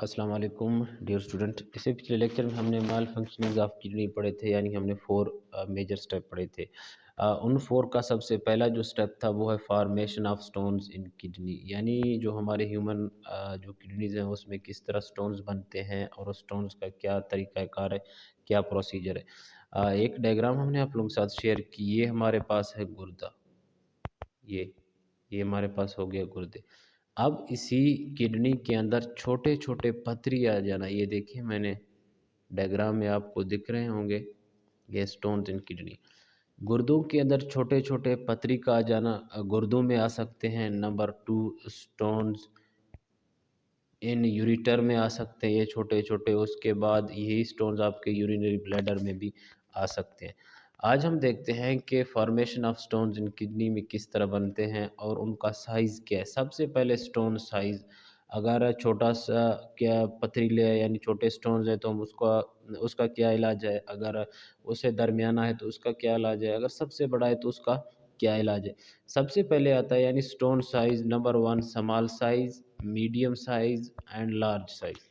अस्सलाम वालेकुम dear student. इससे पिछले लेक्चर में हमने माल फंक्शनिंग ऑफ किडनी पढ़े थे, यानी हमने 4 मेजर स्टेप पढ़े थे। उन 4 का सबसे पहला जो स्टेप था वो है formation of stones in kidney, यानी जो हमारे ह्यूमन जो किडनीज हैं उसमें किस तरह स्टोन्स बनते हैं और उस स्टोन्स का क्या तरीक़ाकार है, क्या प्रोसीजर है। एक डायग्राम हमने आप लोगों के साथ शेयर की। ये हमारे पास है गुर्दा, ये ये हमारे पास हो गया गुर्दे। अब इसी किडनी के अंदर छोटे-छोटे पथरी आ जाना, ये देखिए मैंने डायग्राम में आपको दिख रहे होंगे, ये स्टोन्स इन किडनी। गुर्दों के अंदर छोटे-छोटे पथरी का आ जाना, गुर्दों में आ सकते हैं। नंबर 2, स्टोन्स इन यूरेटर में आ सकते हैं, ये छोटे-छोटे। उसके बाद यही स्टोन्स आपके यूरिनरी ब्लैडर में भी आ सकते हैं। आज हम देखते हैं कि formation of stones in kidney में किस तरह बनते हैं और उनका साइज़ क्या है। सबसे पहले स्टोन साइज़, अगर छोटा-सा क्या पथरीले है यानी छोटे स्टोन्स हैं तो हम उसका क्या इलाज है, अगर उसे दरमियाना है तो उसका क्या इलाज है, अगर सबसे बड़ा है तो उसका क्या इलाज है। सबसे पहले आता है यानी stone size number 1, small size, medium size and large size.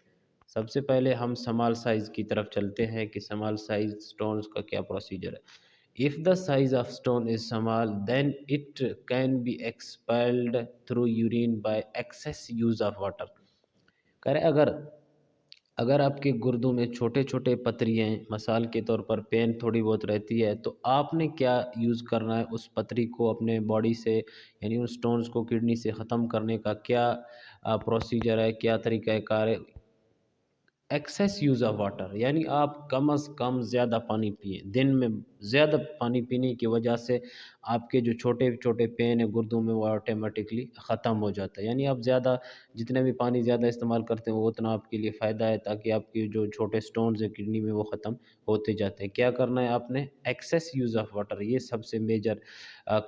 सबसे पहले हम स्मॉल साइज़ की तरफ चलते हैं कि स्मॉल साइज़ स्टोन्स का क्या प्रोसीजर है। If the size of stone is small, then it can be expelled through urine by excess use of water. कह रहे अगर अगर आपके गुर्दों में छोटे-छोटे पथरी हैं, मिसाल के तौर पर पेन थोड़ी बहुत रहती है, तो आपने क्या यूज़ करना है उस पथरी को अपने बॉडी से, यानी उन स्टोन्स को किडनी से ख़त्म करने का क्या प्रोसीजर है, क्या तरीक़ाकार है। एक्सेस यूज़ ऑफ वाटर, यानी आप कम अज़ कम ज़्यादा पानी पिएँ। दिन में ज़्यादा पानी पीने की वजह से आपके जो छोटे-छोटे पेन है गुर्दों में वो ऑटोमेटिकली ख़त्म हो जाता है। यानी आप ज़्यादा जितना भी पानी ज़्यादा इस्तेमाल करते हैं वो उतना आपके लिए फ़ायदा है, ताकि आपके जो छोटे स्टोन्स हैं किडनी में वो ख़त्म होते जाते हैं। क्या करना है आपने? एक्सेस यूज़ ऑफ वाटर, ये सबसे मेजर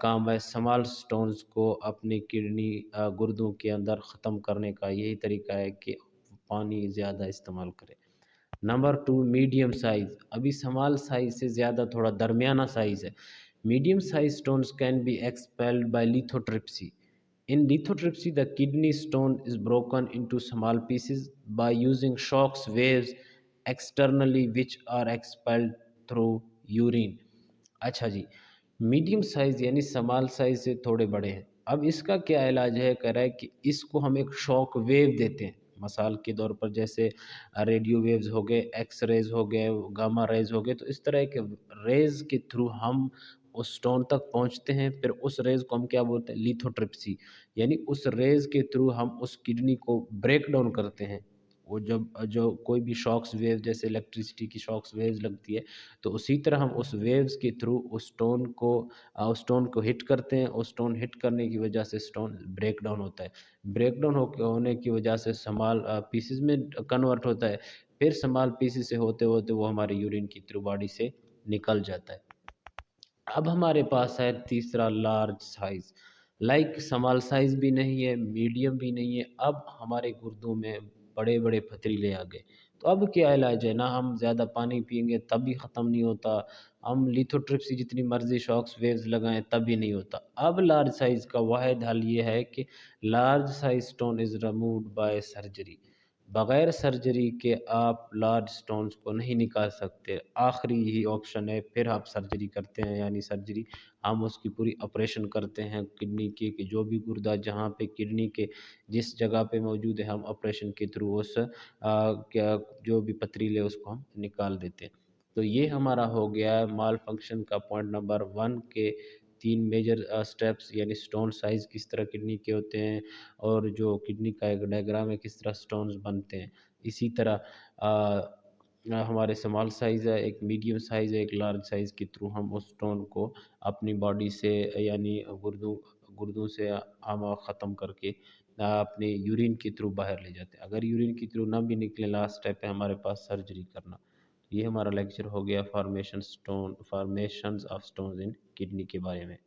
काम है स्मॉल स्टोन्स को अपनी किडनी गुर्दों के अंदर ख़त्म करने का। यही तरीका है कि पानी ज़्यादा इस्तेमाल करें। Number 2, medium size. अभी स्मॉल साइज़ से ज़्यादा थोड़ा दरमियाना साइज़ है। Medium size stones can be expelled by lithotripsy. In lithotripsy, the kidney stone is broken into small pieces by using shocks waves externally which are expelled through urine. अच्छा जी, medium size यानी small size से थोड़े बड़े हैं। अब इसका क्या इलाज है? कह रहा है कि इसको हम एक शॉक वेव देते हैं। मिसाल के तौर पर जैसे रेडियो वेव्स हो गए, एक्स रेज़ हो गए, गामा रेज़ हो गए, तो इस तरह के रेज़ के थ्रू हम उस स्टोन तक पहुँचते हैं। फिर उस रेज़ को हम क्या बोलते हैं? लिथोट्रिप्सी, यानी उस रेज़ के थ्रू हम उस किडनी को ब्रेक डाउन करते हैं। वो जब जो कोई भी शॉक्स वेव जैसे इलेक्ट्रिसिटी की शॉक्स वेव्स लगती है, तो उसी तरह हम उस वेव्स के थ्रू उस स्टोन को हिट करते हैं। उस स्टोन हिट करने की वजह से स्टोन ब्रेक डाउन होता है। ब्रेक डाउन होने की वजह से स्मॉल पीसेज़ में कन्वर्ट होता है। फिर स्मॉल पीसेज़ से होते-होते वो हमारे यूरिन के थ्रू बॉडी से निकल जाता है। अब हमारे पास है तीसरा large size. Like small size भी नहीं है, मीडियम भी नहीं है, अब हमारे गुर्दों में बड़े-बड़े पथरीले आ गए। तो अब क्या इलाज है? ना हम ज़्यादा पानी पिएँगे तब भी ख़त्म नहीं होता, हम लिथोट्रिप्सी जितनी मर्ज़ी शॉक्स वेव्स लगाएँ तब भी नहीं होता। अब लार्ज साइज़ का वाहिद हल ये है कि large size stone is removed by surgery. बग़ैर सर्जरी के आप लार्ज स्टोन्स को नहीं निकाल सकते। आखिरी यही ऑप्शन है, फिर आप सर्जरी करते हैं, यानी सर्जरी हम उसकी पूरी ऑपरेशन करते हैं किडनी की, कि जो भी गुर्दा जहाँ पे किडनी के जिस जगह पे मौजूद है हम ऑपरेशन के थ्रू क्या जो भी पथरीले है उसको हम निकाल देते हैं। तो ये हमारा हो गया है माल फंक्शन का पॉइंट नंबर 1 के 3 मेजर स्टेप्स, यानी स्टोन साइज़ किस तरह किडनी के होते हैं और जो किडनी का एक डायग्राम है किस तरह स्टोन्स बनते हैं। इसी तरह हमारे स्मॉल साइज़ है, एक मीडियम साइज़ है, एक लार्ज साइज़ के थ्रू हम उस स्टोन को अपनी बॉडी से, यानी गुर्दों से हम ख़त्म करके अपने यूरिन के थ्रू बाहर ले जाते हैं। अगर यूरिन के थ्रू ना भी निकले, लास्ट स्टेप है हमारे पास सर्जरी करना। ये हमारा लेक्चर हो गया formations of stones in kidney के बारे में।